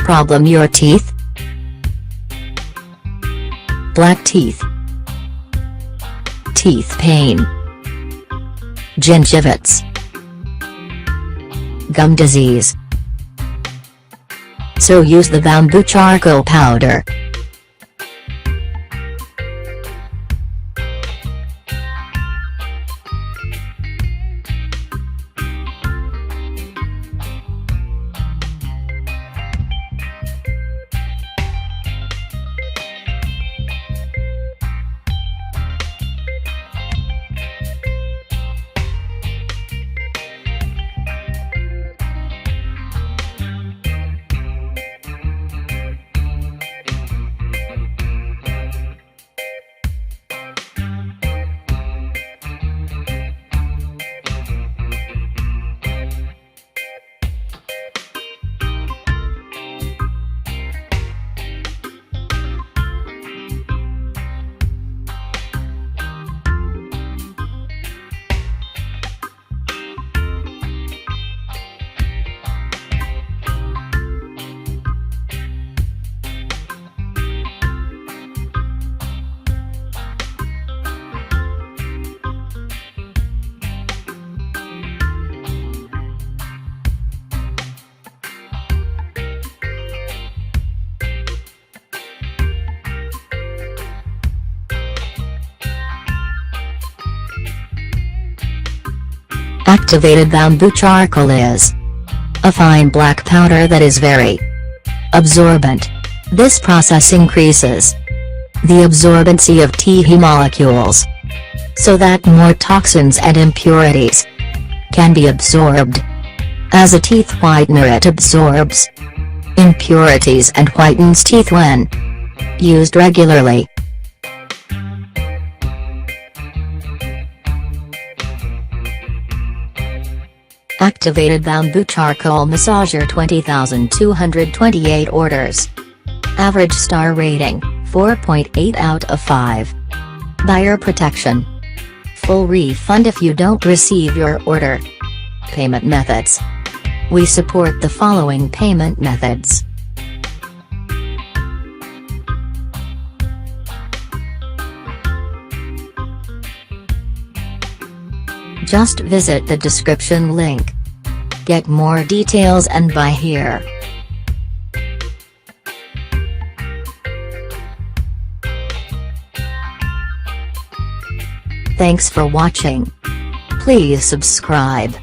problem your teeth? Black teeth, teeth pain, gingivitis, gum disease. So use the bamboo charcoal powder. Activated bamboo charcoal is a fine black powder that is very absorbent. This process increases the absorbency of teeth molecules, so that more toxins and impurities can be absorbed. As a teeth whitener, it absorbs impurities and whitens teeth when used regularly. Activated bamboo charcoal massager 20,228 orders. Average star rating, 4.8 out of 5. Buyer protection. Full refund if you don't receive your order. Payment methods. We support the following payment methods. Just visit the description link. Get more details and buy here. Thanks for watching. Please subscribe.